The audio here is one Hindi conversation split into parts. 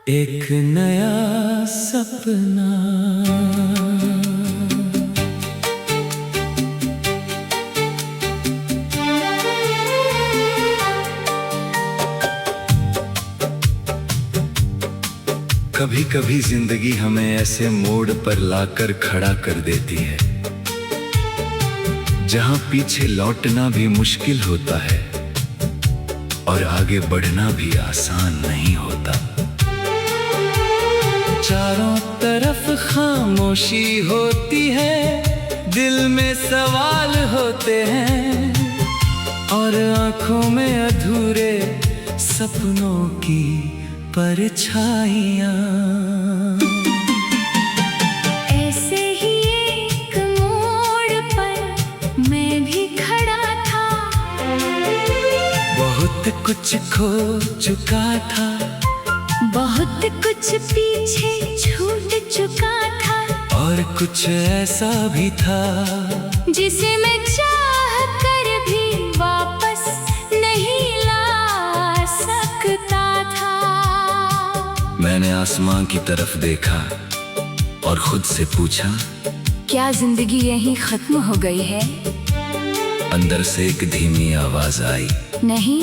एक नया सपना। कभी कभी जिंदगी हमें ऐसे मोड़ पर लाकर खड़ा कर देती है जहां पीछे लौटना भी मुश्किल होता है और आगे बढ़ना भी आसान नहीं होता। चारों तरफ खामोशी होती है, दिल में सवाल होते हैं और आंखों में अधूरे सपनों की परछाइयां। ऐसे ही एक मोड़ पर मैं भी खड़ा था, बहुत कुछ खो चुका था, बहुत कुछ पीछे छूट चुका था, और कुछ ऐसा भी था जिसे मैं चाह कर भी वापस नहीं ला सकता था। मैंने आसमां की तरफ देखा और खुद से पूछा, क्या जिंदगी यहीं खत्म हो गई है? अंदर से एक धीमी आवाज आई, नहीं,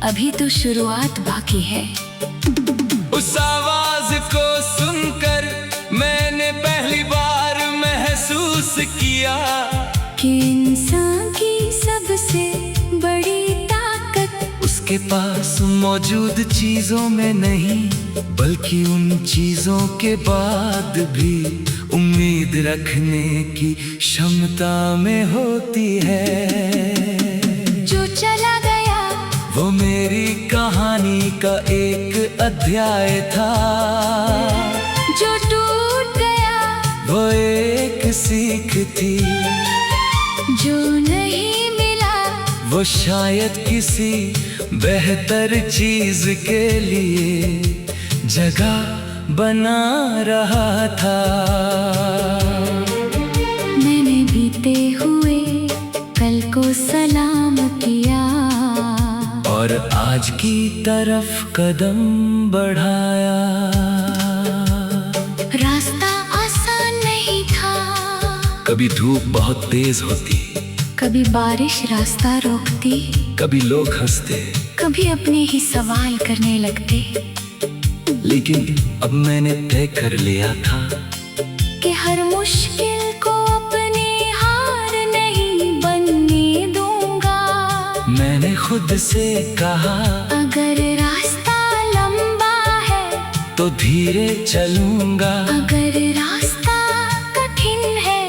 अभी तो शुरुआत बाकी है। उस आवाज को सुनकर मैंने पहली बार महसूस किया कि इंसान की सबसे बड़ी ताकत उसके पास मौजूद चीजों में नहीं, बल्कि उन चीजों के बाद भी उम्मीद रखने की क्षमता में होती है। जो चला गया वो मेरी कहानी का एक अध्याय था, जो टूट गया वो एक सीख थी, जो नहीं मिला वो शायद किसी बेहतर चीज के लिए जगह बना रहा था। मैंने बीते हुए कल को सलाम किया और आज की तरफ कदम बढ़ाया। रास्ता आसान नहीं था, कभी धूप बहुत तेज होती, कभी बारिश रास्ता रोकती, कभी लोग हंसते, कभी अपने ही सवाल करने लगते, लेकिन अब मैंने तय कर लिया था कि हर मुश्किल को अपनी हार नहीं बनने दूंगा। मैंने खुद से कहा, अगर रास्ता लंबा है तो धीरे चलूंगा, अगर रास्ता कठिन है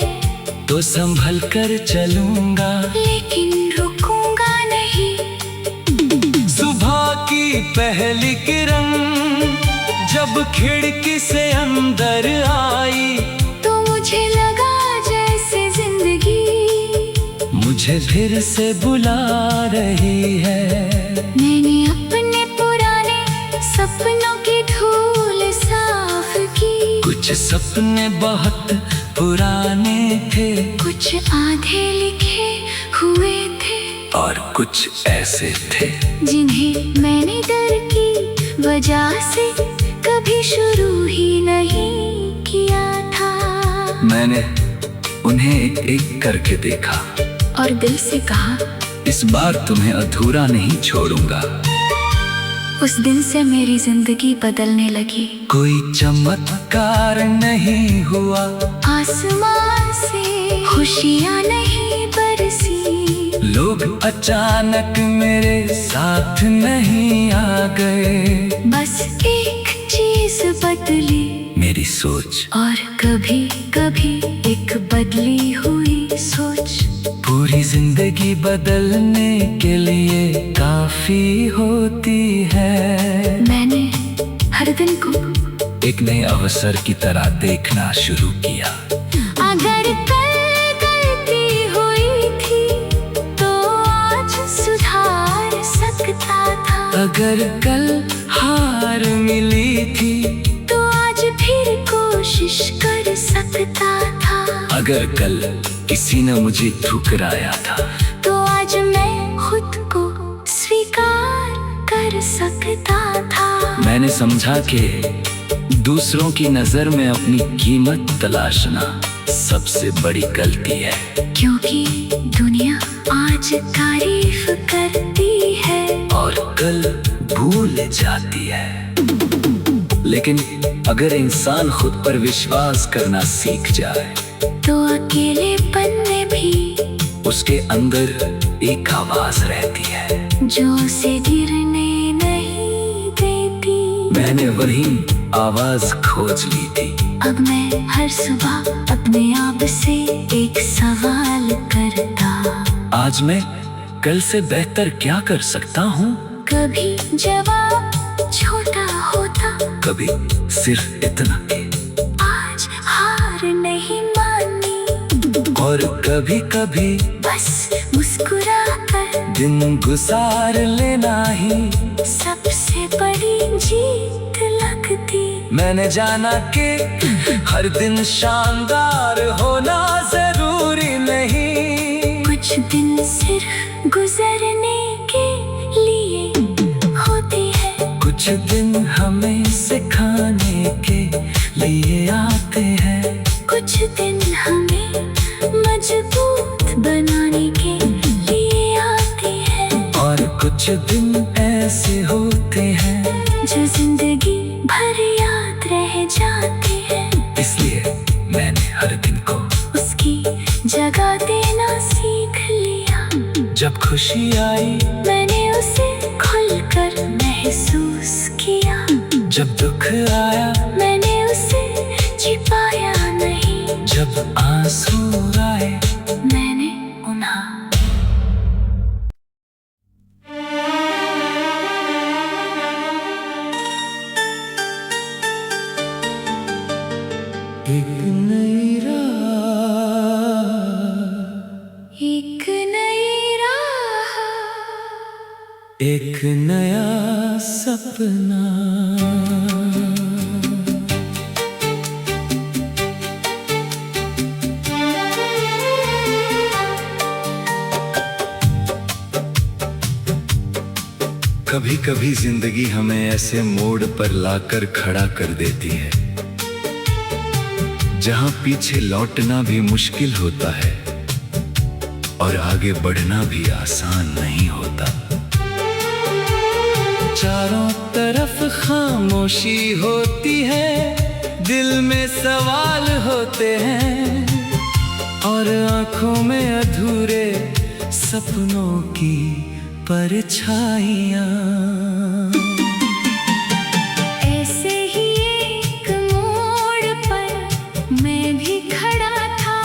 तो संभल कर चलूंगा, लेकिन रुकूंगा नहीं। सुबह की पहली किरण जब खिड़की से अंदर आई, तो मुझे लगा जैसे जिंदगी मुझे फिर से बुला रही है। मैंने अपने पुराने सपनों की धूल साफ की, कुछ सपने बहुत पुराने थे, कुछ आधे लिखे हुए थे, और कुछ ऐसे थे जिन्हें मैंने डर की वजह से कभी शुरू ही नहीं किया था। मैंने उन्हें एक एक करके देखा और दिल से कहा, इस बार तुम्हें अधूरा नहीं छोड़ूंगा। उस दिन से मेरी जिंदगी बदलने लगी। कोई चमत्कार नहीं हुआ, आसमान से खुशियाँ नहीं बरसी, लोग अचानक मेरे साथ नहीं आ गए, बस एक चीज बदली, मेरी सोच। और कभी कभी एक बदली हुई सोच पूरी जिंदगी बदलने के लिए काफी होती है। मैंने हर दिन को एक नए अवसर की तरह देखना शुरू किया। अगर कल गलती हुई थी तो आज सुधार सकता था, अगर कल हार मिली थी तो आज फिर कोशिश कर सकता था, अगर कल किसी ने मुझे ठुकराया था तो आज मैं खुद को स्वीकार कर सकता था। मैं मैंने समझा कि दूसरों की नजर में अपनी कीमत तलाशना सबसे बड़ी गलती है। क्योंकि दुनिया आज तारीफ करती है और कल भूल जाती है। लेकिन अगर इंसान खुद पर विश्वास करना सीख जाए तो अकेलेपन में भी उसके अंदर एक आवाज रहती है जो उसे गिरने नहीं देती। मैंने वही आवाज खोज ली थी। अब मैं हर सुबह अपने आप से एक सवाल करता, आज मैं कल से बेहतर क्या कर सकता हूँ। कभी जवाब छोटा होता, कभी सिर्फ इतना कि आज हार नहीं मानी, और कभी कभी बस मुस्कुरा कर दिन गुजार लेना ही सबसे बड़ी जीत लगती। मैंने जाना कि हर दिन शानदार होना जरूरी नहीं, कुछ दिन सिर्फ गुजरने के लिए होते हैं, कुछ दिन हमें सिखाने के लिए आते हैं, कुछ दिन हमें मजबूत बनाने के लिए आते हैं, और कुछ दिन ऐसे होते हैं जो जिंदगी भर याद रह जाते हैं। इसलिए मैंने हर दिन को उसकी जगह देना सीख लिया। जब खुशी आई मैंने उसे खुलकर महसूस किया, जब दुख आया मैंने उसे छिपाया नहीं, जब आंसू आए मैंने उन्हें एक नई राह, एक नई राह, एक नया सपना। कभी कभी जिंदगी हमें ऐसे मोड़ पर लाकर खड़ा कर देती है जहां पीछे लौटना भी मुश्किल होता है और आगे बढ़ना भी आसान नहीं होता। चारों तरफ खामोशी होती है, दिल में सवाल होते हैं और आंखों में अधूरे सपनों की परछाइयां। ऐसे ही एक मोड़ पर मैं भी खड़ा था,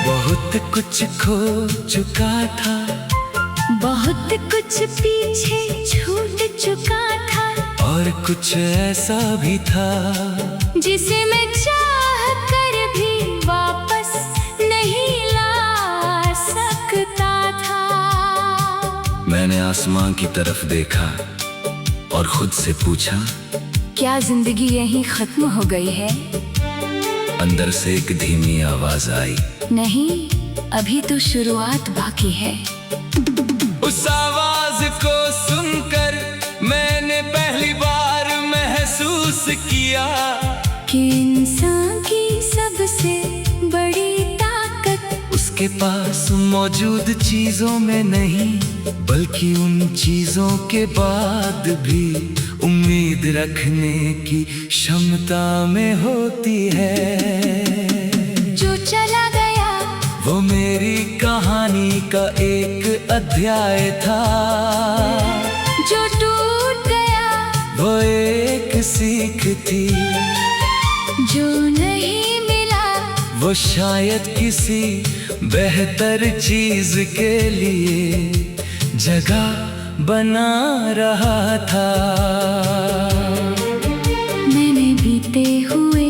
बहुत कुछ खो चुका था, बहुत कुछ पीछे छूट चुका था, और कुछ ऐसा भी था जिसे मैं चाह कर भी वापस नहीं ला सकता था। मैंने आसमां की तरफ देखा और खुद से पूछा, क्या जिंदगी यहीं खत्म हो गई है? अंदर से एक धीमी आवाज आई, नहीं, अभी तो शुरुआत बाकी है। उस आवाज को सुनकर मैंने पहली बार महसूस किया कि इंसान की सबसे बड़ी ताकत उसके पास मौजूद चीजों में नहीं, बल्कि उन चीजों के बाद भी उम्मीद रखने की क्षमता में होती है। जो चला गया वो मेरी कहानी का एक अध्याय था, जो टूट गया वो एक सीख थी, जो नहीं मिला वो शायद किसी बेहतर चीज के लिए जगह बना रहा था। मैंने बीते हुए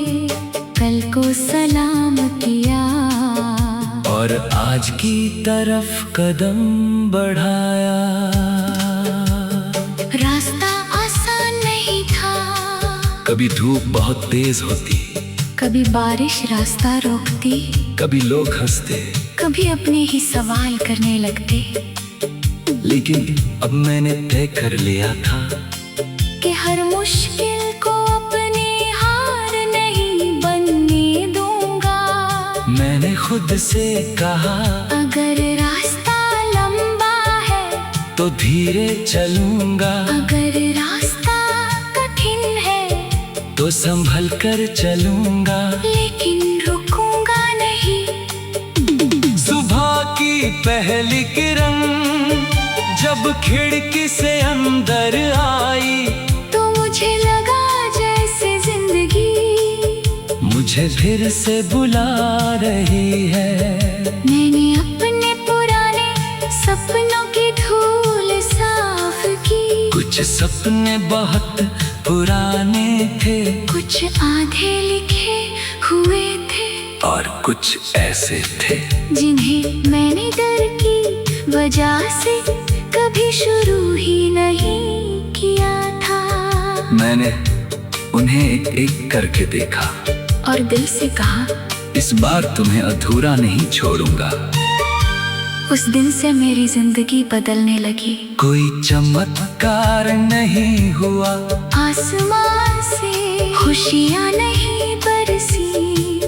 कल को सलाम किया और आज की तरफ कदम बढ़ाया। रास्ता आसान नहीं था, कभी धूप बहुत तेज होती, कभी बारिश रास्ता रोकती, कभी लोग हंसते, कभी अपने ही सवाल करने लगते। लेकिन अब मैंने तय कर लिया था कि हर मुश्किल को अपनी हार नहीं बनने दूंगा। मैंने खुद से कहा अगर रास्ता लंबा है तो धीरे चलूंगा, अगर रास्ता कठिन है तो संभल कर चलूंगा, लेकिन रुकूंगा नहीं। सुबह की पहली किरण जब खिड़की से अंदर आई तो मुझे लगा जैसे जिंदगी मुझे फिर से बुला रही है। मैंने अपने पुराने सपनों की धूल साफ की। कुछ सपने बहुत पुराने थे, कुछ आधे लिखे हुए थे और कुछ ऐसे थे जिन्हें मैंने डर की वजह से कभी शुरू ही नहीं किया था। मैंने उन्हें एक एक करके देखा और दिल से कहा इस बार तुम्हें अधूरा नहीं छोड़ूंगा। उस दिन से मेरी जिंदगी बदलने लगी। कोई चमत्कार नहीं हुआ, आसमान से खुशियाँ नहीं बरसी,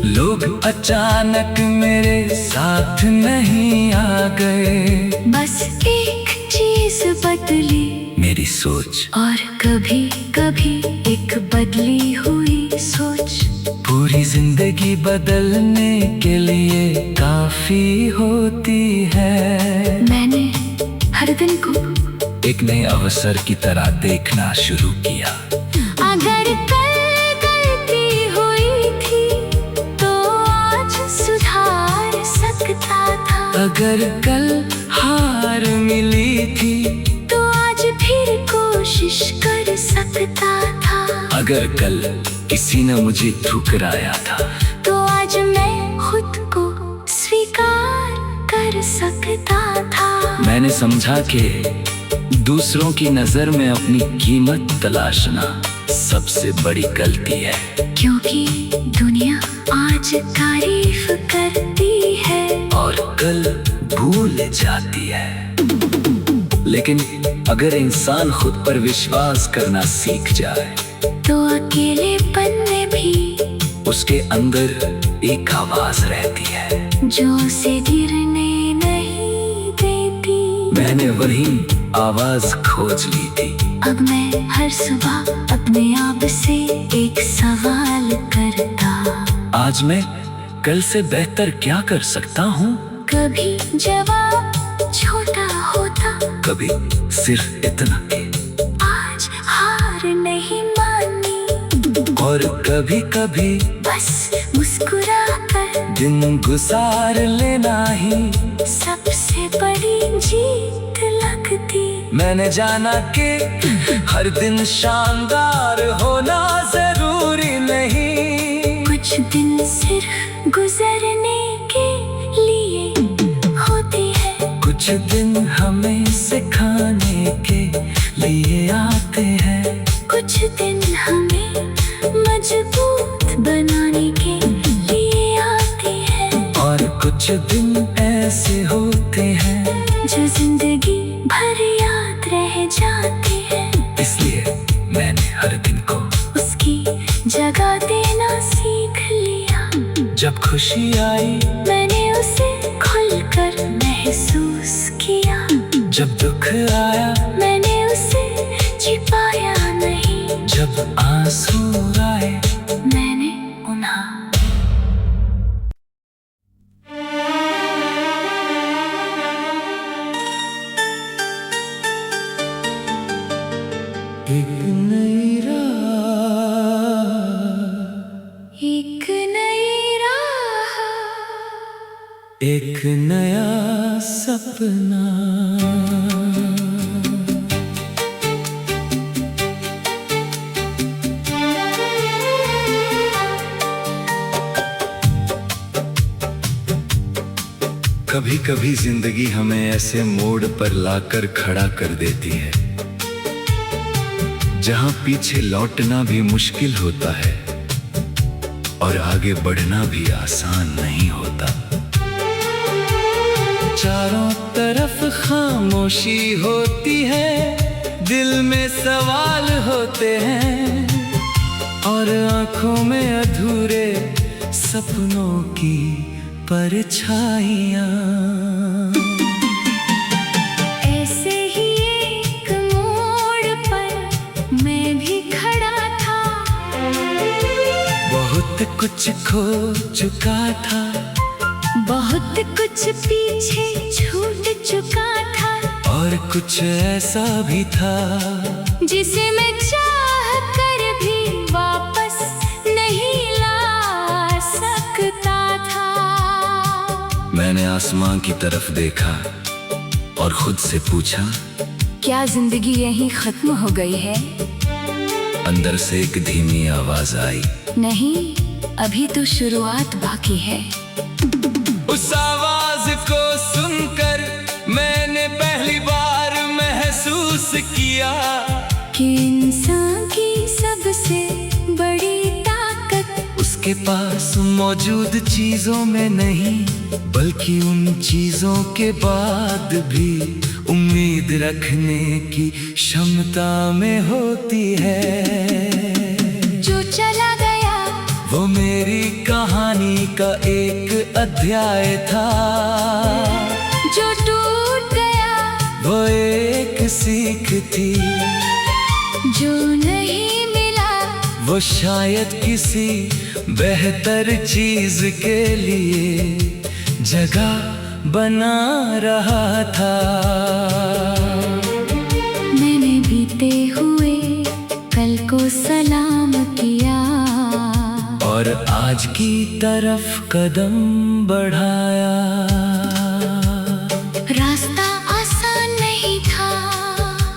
लोग अचानक मेरे साथ नहीं आ गए। बस एक चीज बदली, मेरी सोच। और कभी कभी एक बदली हुई सोच पूरी जिंदगी बदलने के लिए काफी होती है। मैंने हर दिन को एक नए अवसर की तरह देखना शुरू किया। अगर कल गलती हुई थी तो आज सुधार सकता था, अगर कल हार मिली थी तो आज फिर कोशिश कर सकता था, अगर कल किसी ने मुझे ठुकराया था तो आज मैं खुद को स्वीकार कर सकता था। मैंने समझा कि दूसरों की नजर में अपनी कीमत तलाशना सबसे बड़ी गलती है, क्योंकि दुनिया आज तारीफ करती है और कल भूल जाती है। लेकिन अगर इंसान खुद पर विश्वास करना सीख जाए तो अकेलेपन में भी उसके अंदर एक आवाज रहती है जो उसे गिरने नहीं देती। मैंने वही आवाज खोज ली थी। अब मैं हर सुबह अपने आप से एक सवाल करता, आज मैं कल से बेहतर क्या कर सकता हूँ? कभी जवाब छोटा होता, कभी सिर्फ इतना कि आज हार नहीं मानी, और कभी कभी बस मुस्कुरा कर दिन गुजार लेना ही सबसे बड़ी जीत लगती। मैंने जाना कि हर दिन शानदार होना जरूरी नहीं, कुछ दिन सिर्फ गुजरने के लिए होते हैं, कुछ दिन हमें सिखाने के लिए आते हैं, कुछ दिन हमें मजबूत बनाने के लिए आते हैं, और कुछ दिन ऐसे होते हैं जो जिंदगी भर याद रह जाते हैं। इसलिए मैंने हर दिन को उसकी जगह देना सीख लिया। जब खुशी आई मैंने उसे खुलकर महसूस किया, जब दुख आया मैंने उसे छिपाया नहीं, जब आंसू आए मैंने उन्हें एक नई राह, एक नई राह, एक नया सपना। कभी कभी जिंदगी हमें ऐसे मोड़ पर लाकर खड़ा कर देती है जहां पीछे लौटना भी मुश्किल होता है और आगे बढ़ना भी आसान नहीं होता। चारों तरफ खामोशी होती है, दिल में सवाल होते हैं और आंखों में अधूरे सपनों की परछाइयाँ। ऐसे ही एक मोड़ पर मैं भी खड़ा था, बहुत कुछ खो चुका था, बहुत कुछ पीछे छूट चुका था, और कुछ ऐसा भी था जिसे मैं चाह कर भी वापस नहीं ला सकता था। मैंने आसमां की तरफ देखा और खुद से पूछा, क्या जिंदगी यहीं खत्म हो गई है? अंदर से एक धीमी आवाज आई, नहीं, अभी तो शुरुआत बाकी है। उस आवाज को सुनकर मैंने पहली बार महसूस किया कि इंसान की सबसे बड़ी ताकत उसके पास मौजूद चीजों में नहीं, बल्कि उन चीजों के बाद भी उम्मीद रखने की क्षमता में होती है। जो चला गया वो मेरी कहानी का एक अध्याय था, जो टूट गया वो एक सीख थी, जो नहीं मिला वो शायद किसी बेहतर चीज के लिए जगह बना रहा था। मैंने बीते हुए कल को सलाम किया और आज की तरफ कदम बढ़ाया। रास्ता आसान नहीं था,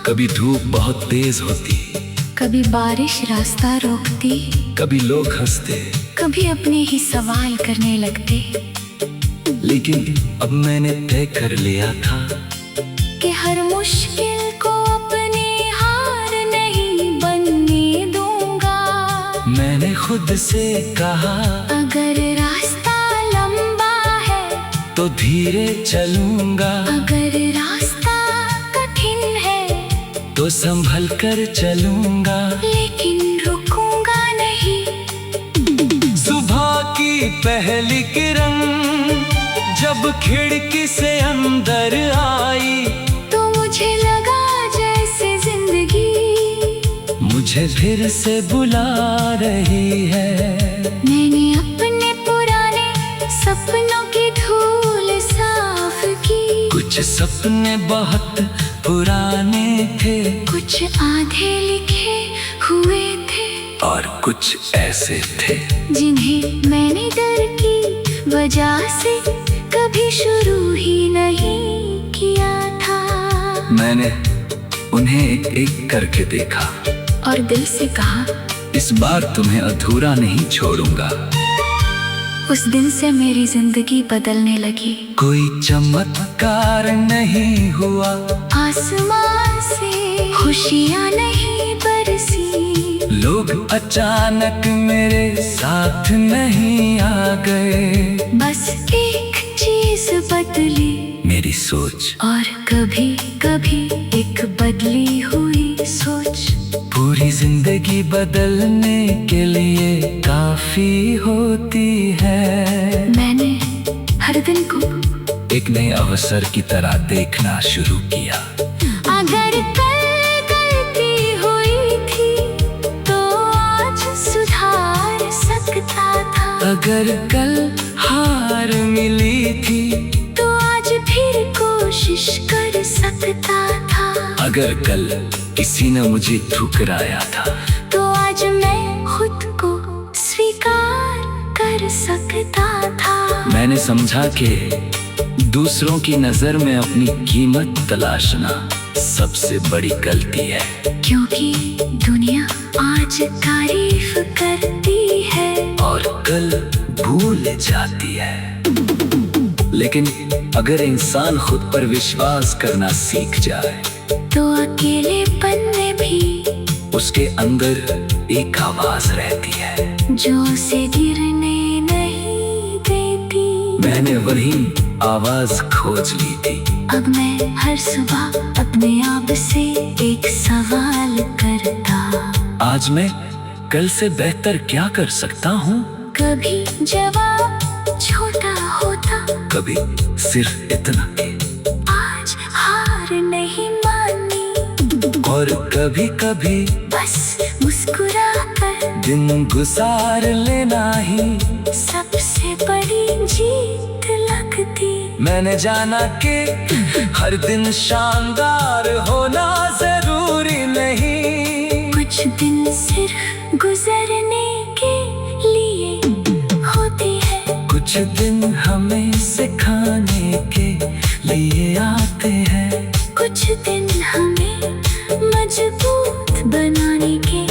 कभी धूप बहुत तेज होती, कभी बारिश रास्ता रोकती, कभी लोग हंसते, कभी अपने ही सवाल करने लगते, लेकिन अब मैंने तय कर लिया था कि हर मुश्किल को अपने हार नहीं बनने दूंगा। मैंने खुद से कहा, अगर रास्ता लंबा है तो धीरे चलूंगा, अगर रास्ता कठिन है तो संभल कर चलूंगा, लेकिन रुकूंगा नहीं। सुबह की पहली किरण जब खिड़की से अंदर आई, तो मुझे लगा जैसे जिंदगी मुझे फिर से बुला रही है। मैंने अपने पुराने सपनों की धूल साफ की, कुछ सपने बहुत पुराने थे, कुछ आधे लिखे हुए थे, और कुछ ऐसे थे जिन्हें मैंने डर की वजह से कभी शुरू ही नहीं किया था। मैंने उन्हें एक एक करके देखा और दिल से कहा, इस बार तुम्हें अधूरा नहीं छोड़ूंगा। उस दिन से मेरी जिंदगी बदलने लगी। कोई चमत्कार नहीं हुआ, आसमान से खुशियाँ नहीं बरसी, लोग अचानक मेरे साथ नहीं आ गए, बस एक चीज बदली, मेरी सोच। और कभी कभी एक बदली हुई सोच पूरी जिंदगी बदलने के लिए काफी होती है। मैंने हर दिन को एक नए अवसर की तरह देखना शुरू किया। अगर कल गलती हुई थी तो आज सुधार सकता था, अगर कल हार मिली थी तो आज फिर कोशिश कर सकता था, अगर कल किसी ने मुझे ठुकराया था तो आज मैं खुद को स्वीकार कर सकता था। मैंने समझा कि दूसरों की नजर में अपनी कीमत तलाशना सबसे बड़ी गलती है, क्योंकि दुनिया आज तारीफ करती है और कल भूल जाती है। लेकिन अगर इंसान खुद पर विश्वास करना सीख जाए तो अकेलेपन में भी उसके अंदर एक आवाज रहती है जो उसे गिरने नहीं देती। मैंने वही आवाज खोज ली थी। अब मैं हर सुबह अपने आप से एक सवाल करता आज मैं कल से बेहतर क्या कर सकता हूँ। कभी जवाब छोटा होता, कभी सिर्फ इतना कि आज हार नहीं मानी, और कभी कभी बस मुस्कुरा कर दिन गुजार लेना ही सबसे बड़ी जीत लगती। मैंने जाना कि हर दिन शानदार होना जरूरी नहीं। कुछ दिन सिर्फ गुजरने के लिए होती है, कुछ दिन हमें सिखाने के लिए आते हैं, कुछ दिन हमें मजबूत बनाने के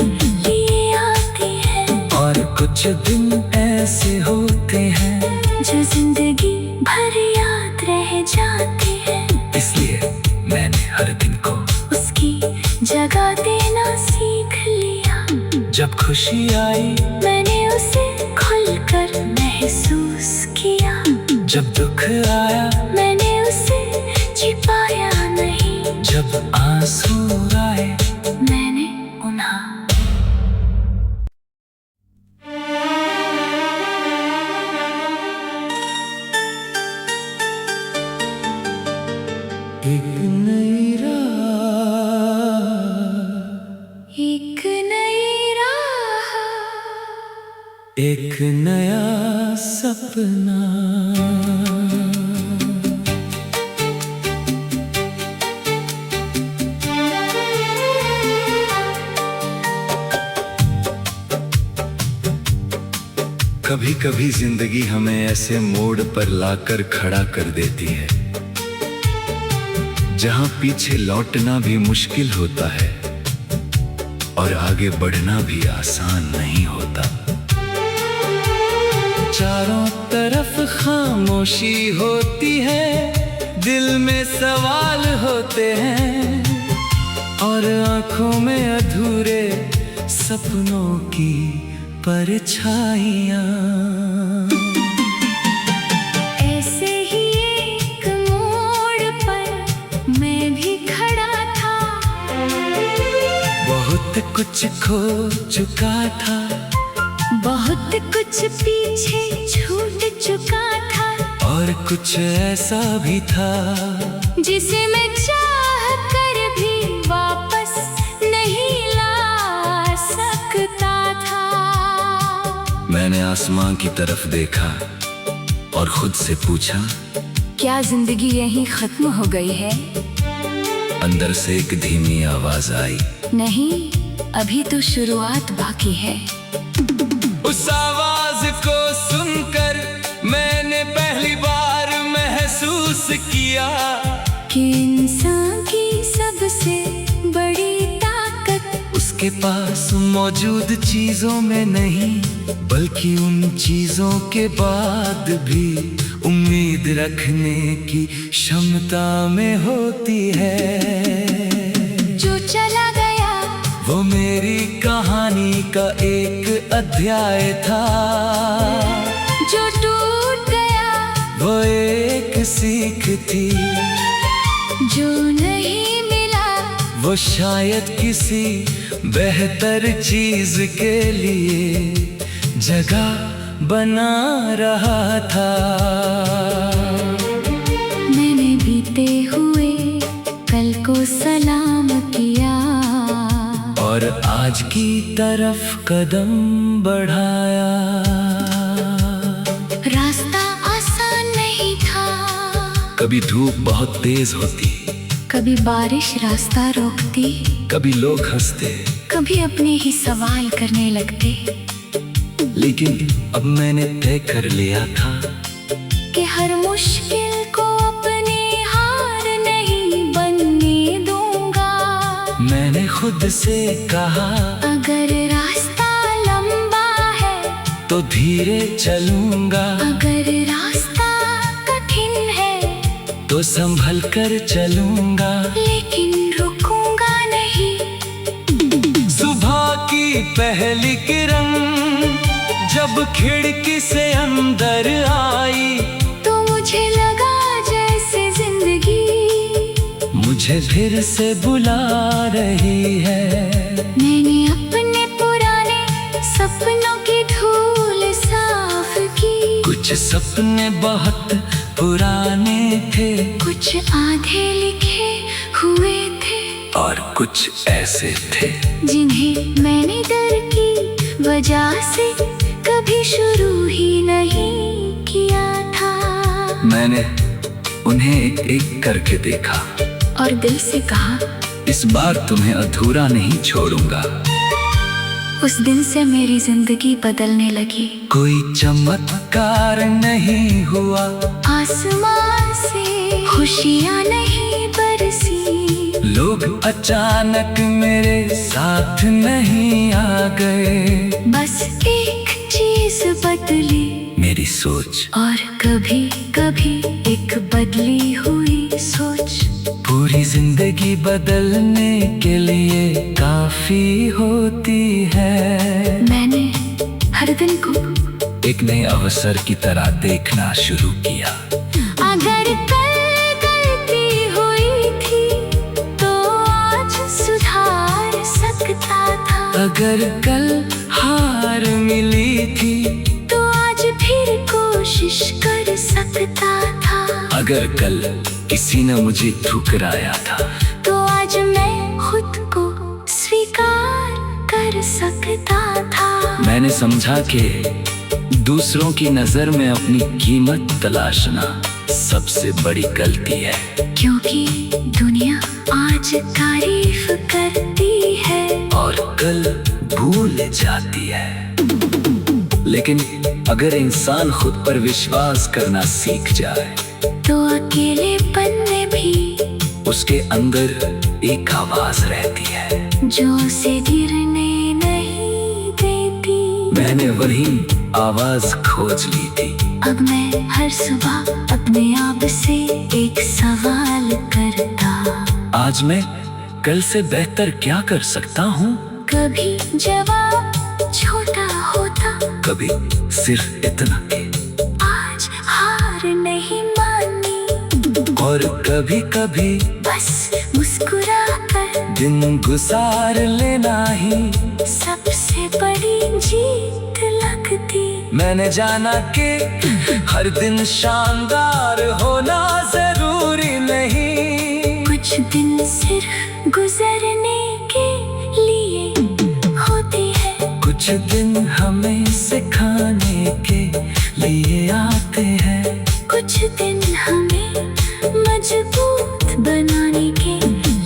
लिए आते हैं, और कुछ दिन ऐसे होते हैं जो जिंदगी भर याद रह जाते हैं। इसलिए मैंने हर दिन को उसकी जगह देना सीख लिया। जब खुशी आई मैंने उसे खुलकर महसूस किया, जब दुख आया मैंने उसे छिपाया नहीं, जब आंसू आए मैंने उन्हें एक नई राह, एक नई राह, एक नया सपना। कभी कभी जिंदगी हमें ऐसे मोड़ पर लाकर खड़ा कर देती है जहां पीछे लौटना भी मुश्किल होता है और आगे बढ़ना भी आसान नहीं होता। चारों तरफ खामोशी होती है, दिल में सवाल होते हैं और आंखों में अधूरे सपनों की परछाइयां। ऐसे ही एक मोड़ पर मैं भी खड़ा था, बहुत कुछ खो चुका था, बहुत कुछ पीछे छूट चुका था, और कुछ ऐसा भी था जिसे मैं चाह कर भी वापस नहीं ला सकता था। मैंने आसमां की तरफ देखा और खुद से पूछा, क्या जिंदगी यहीं खत्म हो गई है? अंदर से एक धीमी आवाज आई, नहीं, अभी तो शुरुआत बाकी है। उस आवाज को सुनकर मैंने पहली बार महसूस किया कि इंसान की सबसे बड़ी ताकत उसके पास मौजूद चीजों में नहीं, बल्कि उन चीजों के बाद भी उम्मीद रखने की क्षमता में होती है। जो चला गया वो मेरी कहानी का एक अध्याय था, जो टूट गया वो एक सीख थी, जो नहीं मिला वो शायद किसी बेहतर चीज के लिए जगह बना रहा था। मैंने बीते हुए कल को सलाम किया और आज की तरफ कदम बढ़ाया। रास्ता आसान नहीं था, कभी धूप बहुत तेज होती, कभी बारिश रास्ता रोकती, कभी लोग हंसते, कभी अपने ही सवाल करने लगते, लेकिन अब मैंने तय कर लिया था कि हर मुश्किल को अपनी हार नहीं बनने दूंगा। मैंने खुद से कहा, अगर रास्ता लंबा है तो धीरे चलूंगा, अगर रास्ता कठिन है तो संभल कर चलूंगा, लेकिन रुकूंगा नहीं। सुबह की पहली किरण जब खिड़की से अंदर आई, तो मुझे लगा जैसे जिंदगी मुझे फिर से बुला रही है। मैंने अपने सपनों की धूल साफ की। कुछ सपने बहुत पुराने थे, कुछ आधे लिखे हुए थे, और कुछ ऐसे थे जिन्हें मैंने डर की वजह से कभी शुरू ही नहीं किया था। मैंने उन्हें एक एक करके देखा और दिल से कहा, इस बार तुम्हें अधूरा नहीं छोड़ूंगा। उस दिन से मेरी जिंदगी बदलने लगी। कोई चमत्कार नहीं हुआ, आसमान से खुशियाँ नहीं बरसी, लोग अचानक मेरे साथ नहीं आ गए। बस एक चीज बदली, मेरी सोच। और कभी कभी एक बदली हुई सोच पूरी जिंदगी बदलने के लिए काफी होती है। मैंने हर दिन को एक नए अवसर की तरह देखना शुरू किया। अगर कल गलती हुई थी तो आज सुधार सकता था। अगर कल हार मिली थी तो आज फिर कोशिश कर सकता था। अगर कल किसी ने मुझे ठुकराया था तो आज मैं खुद को स्वीकार कर सकता था। मैंने समझा कि दूसरों की नजर में अपनी कीमत तलाशना सबसे बड़ी गलती है। क्योंकि दुनिया आज तारीफ करती है और कल भूल जाती है। लेकिन अगर इंसान खुद पर विश्वास करना सीख जाए तो अकेलेपन में भी उसके अंदर एक आवाज रहती है जो उसे गिरने नहीं देती। मैंने वही आवाज खोज ली थी। अब मैं हर सुबह अपने आप से एक सवाल करता, आज मैं कल से बेहतर क्या कर सकता हूँ? कभी जवाब छोटा होता, कभी सिर्फ इतना कि आज हार नहीं मानी, और कभी कभी बस मुस्कुरा कर दिन गुजार लेना ही सबसे बड़ी जीत लगती। मैंने जाना कि हर दिन शानदार होना जरूरी नहीं। कुछ दिन सिर्फ गुजरने के लिए होते हैं, कुछ दिन हमें सिखाने के लिए आते हैं। कुछ दिन हमें मजबूत बनाने के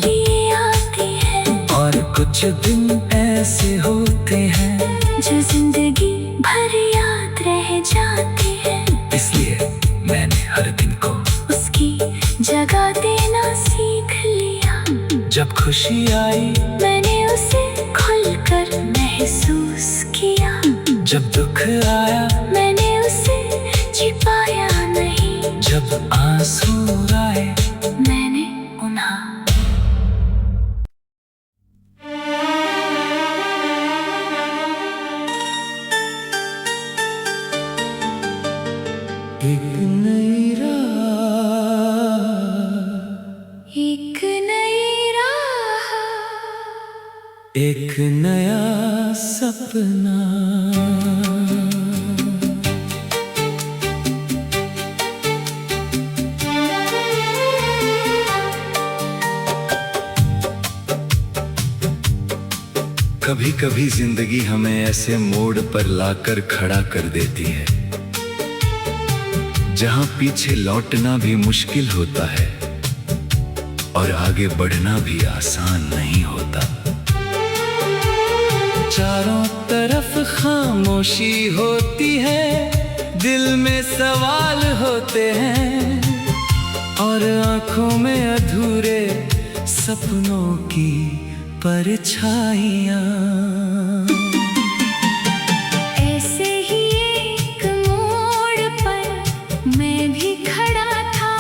लिए आते हैं, और कुछ दिन ऐसे होते हैं जो जिंदगी भर याद रह जाते हैं। इसलिए मैंने हर दिन को उसकी जगह देना सीख लिया। जब खुशी आई मैंने उसे खुलकर महसूस किया। जब दुख आया मैंने उसे छिपाया नहीं। जब आंसू आए मैंने उन्हें एक नई राह, एक नई राह, एक नया सपना। कभी कभी जिंदगी हमें ऐसे मोड़ पर लाकर खड़ा कर देती है जहां पीछे लौटना भी मुश्किल होता है और आगे बढ़ना भी आसान नहीं होता। चारों तरफ खामोशी होती है, दिल में सवाल होते हैं और आंखों में अधूरे सपनों की परछाइयां। ऐसे ही एक मोड़ पर मैं भी खड़ा था।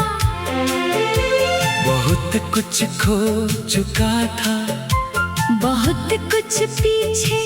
बहुत कुछ खो चुका था, बहुत कुछ पीछे